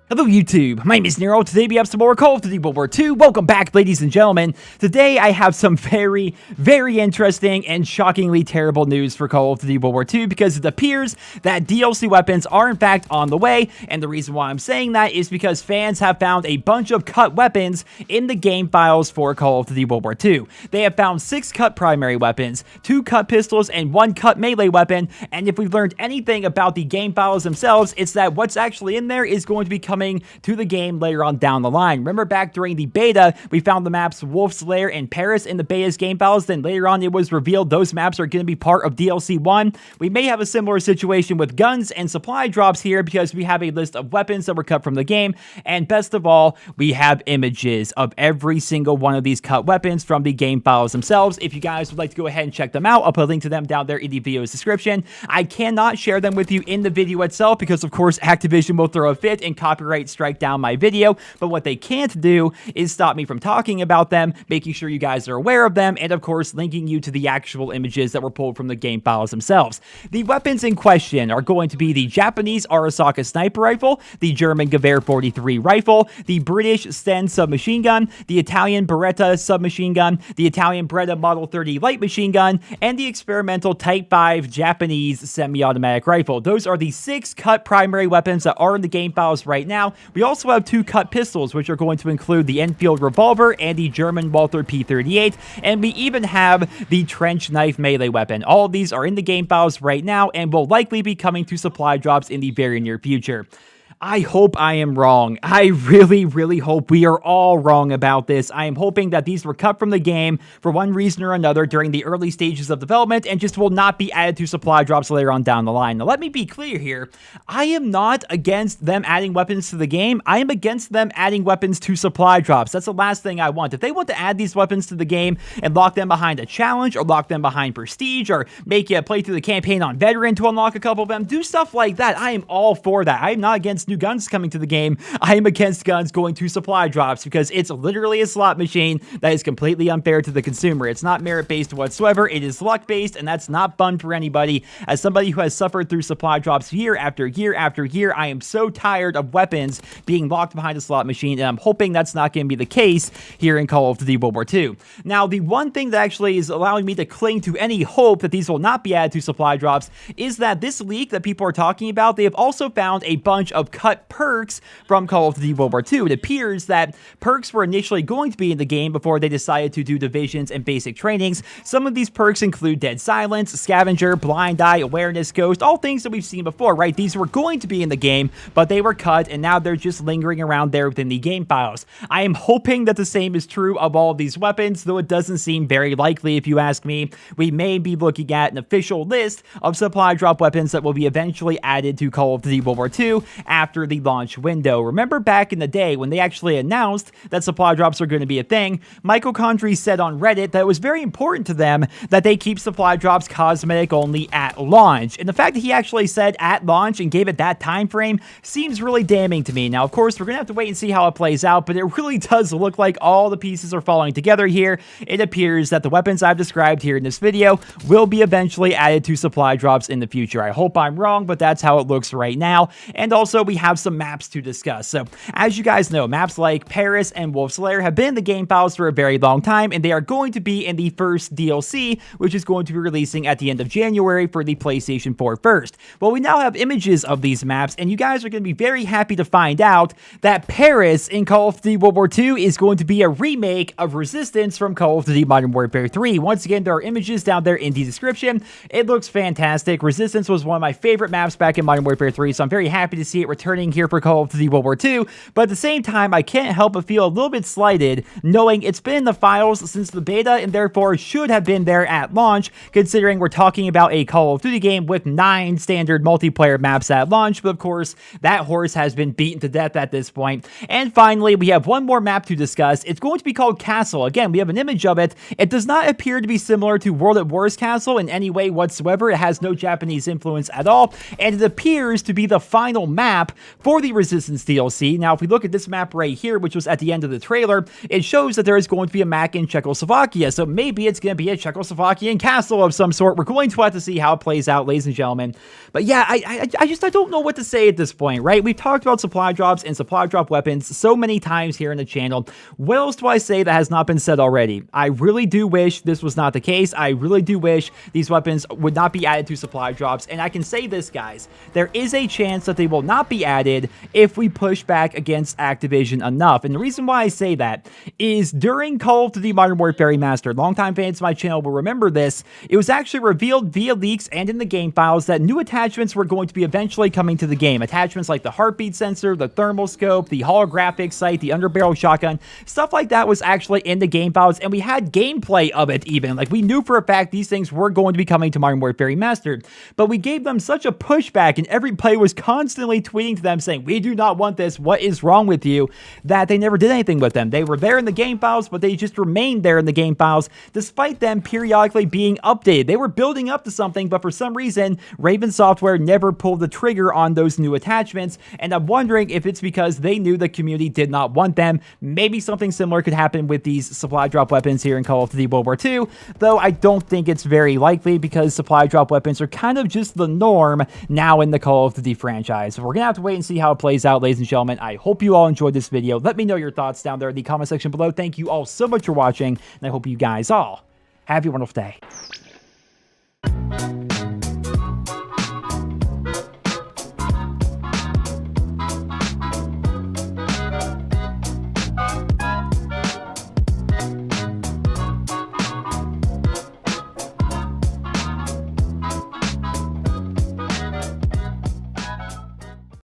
Hello YouTube, my name is Nero. Today we have some more Call of Duty World War II. Welcome back, ladies and gentlemen. Today I have some very interesting and shockingly terrible news for Call of Duty World War II, because it appears that DLC weapons are in fact on the way, and the reason why I'm saying that is because fans have found a bunch of cut weapons in the game files for Call of Duty World War II. They have found 6 cut primary weapons, 2 cut pistols, and 1 cut melee weapon, and if we've learned anything about the game files themselves, it's that what's actually in there is going to be coming to the game later on down the line. Remember back during the beta, we found the maps Wolf's Lair and Paris in the beta's game files, then later on it was revealed those maps are going to be part of DLC1. We may have a similar situation with guns and supply drops here, because we have a list of weapons that were cut from the game, and best of all, we have images of every single one of these cut weapons from the game files themselves. If you guys would like to go ahead and check them out, I'll put a link to them down there in the video's description. I cannot share them with you in the video itself, because of course Activision will throw a fit and copyright strike down my video, but what they can't do is stop me from talking about them, making sure you guys are aware of them, and of course linking you to the actual images that were pulled from the game files themselves. The weapons in question are going to be the Japanese Arasaka sniper rifle, the German Gewehr 43 rifle, the British Sten submachine gun, the Italian Beretta submachine gun, the Italian Beretta Model 30 light machine gun, and the experimental Type 5 Japanese semi-automatic rifle. Those are the 6 cut primary weapons that are in the game files right now. We also have 2 cut pistols, which are going to include the Enfield revolver and the German Walther P38, and we even have the trench knife melee weapon. All of these are in the game files right now and will likely be coming to supply drops in the very near future. I hope I am wrong. I really hope we are all wrong about this. I am hoping that these were cut from the game for one reason or another during the early stages of development and just will not be added to supply drops later on down the line. Now, let me be clear here. I am not against them adding weapons to the game. I am against them adding weapons to supply drops. That's the last thing I want. If they want to add these weapons to the game and lock them behind a challenge or lock them behind prestige or make you play through the campaign on veteran to unlock a couple of them, do stuff like that. I am all for that. I am not against new guns coming to the game. I am against guns going to supply drops, because it's literally a slot machine that is completely unfair to the consumer. It's not merit-based whatsoever. It is luck-based, and that's not fun for anybody. As somebody who has suffered through supply drops year after year after year, I am so tired of weapons being locked behind a slot machine, and I'm hoping that's not going to be the case here in Call of Duty World War II. Now, the one thing that actually is allowing me to cling to any hope that these will not be added to supply drops is that this leak that people are talking about, they have also found a bunch of cut perks from Call of Duty World War II. It appears that perks were initially going to be in the game before they decided to do divisions and basic trainings. Some of these perks include Dead Silence, Scavenger, Blind Eye, Awareness, Ghost, all things that we've seen before, right? These were going to be in the game, but they were cut, and now they're just lingering around there within the game files. I am hoping that the same is true of all of these weapons, though it doesn't seem very likely if you ask me. We may be looking at an official list of supply drop weapons that will be eventually added to Call of Duty World War II after the launch window. Remember back in the day when they actually announced that supply drops are going to be a thing, Michael Condrey said on Reddit that it was very important to them that they keep supply drops cosmetic only at launch. And the fact that he actually said at launch and gave it that time frame seems really damning to me. Now, of course, we're going to have to wait and see how it plays out, but it really does look like all the pieces are falling together here. It appears that the weapons I've described here in this video will be eventually added to supply drops in the future. I hope I'm wrong, but that's how it looks right now. And also, we have some maps to discuss. So, as you guys know, maps like Paris and Wolf's Lair have been in the game files for a very long time, and they are going to be in the first DLC, which is going to be releasing at the end of January for the PlayStation 4 first. Well, we now have images of these maps, and you guys are going to be very happy to find out that Paris in Call of Duty World War II is going to be a remake of Resistance from Call of Duty Modern Warfare 3. Once again, there are images down there in the description. It looks fantastic. Resistance was one of my favorite maps back in Modern Warfare 3, so I'm very happy to see it returning here for Call of Duty World War II, but at the same time, I can't help but feel a little bit slighted knowing it's been in the files since the beta and therefore should have been there at launch, considering we're talking about a Call of Duty game with 9 standard multiplayer maps at launch, but of course, that horse has been beaten to death at this point. And finally, we have one more map to discuss. It's going to be called Castle. Again, we have an image of it. It does not appear to be similar to World at War's Castle in any way whatsoever. It has no Japanese influence at all, and it appears to be the final map for the Resistance DLC. Now, if we look at this map right here, which was at the end of the trailer, it shows that there is going to be a map in Czechoslovakia, so maybe it's going to be a Czechoslovakian castle of some sort. We're going to have to see how it plays out, ladies and gentlemen. But yeah, I don't know what to say at this point, right? We've talked about supply drops and supply drop weapons so many times here in the channel. What else do I say that has not been said already? I really do wish this was not the case. I really do wish these weapons would not be added to supply drops. And I can say this, guys, there is a chance that they will not be added if we push back against Activision enough. And the reason why I say that is during Call of Duty Modern Warfare Remastered, longtime fans of my channel will remember this, it was actually revealed via leaks and in the game files that new attachments were going to be eventually coming to the game. Attachments like the heartbeat sensor, the thermal scope, the holographic sight, the underbarrel shotgun, stuff like that was actually in the game files, and we had gameplay of it even. Like, we knew for a fact these things were going to be coming to Modern Warfare Remastered, but we gave them such a pushback, and every player was constantly tweeting to them saying, we do not want this, what is wrong with you, that they never did anything with them. They were there in the game files, but they just remained there in the game files, despite them periodically being updated. They were building up to something, but for some reason, Raven Software never pulled the trigger on those new attachments, and I'm wondering if it's because they knew the community did not want them. Maybe something similar could happen with these supply drop weapons here in Call of Duty World War II, though I don't think it's very likely because supply drop weapons are kind of just the norm now in the Call of Duty franchise. So we're gonna have to wait and see how it plays out, ladies and gentlemen. I hope you all enjoyed this video. Let me know your thoughts down there in the comment section below. Thank you all so much for watching, and I hope you guys all have a wonderful day.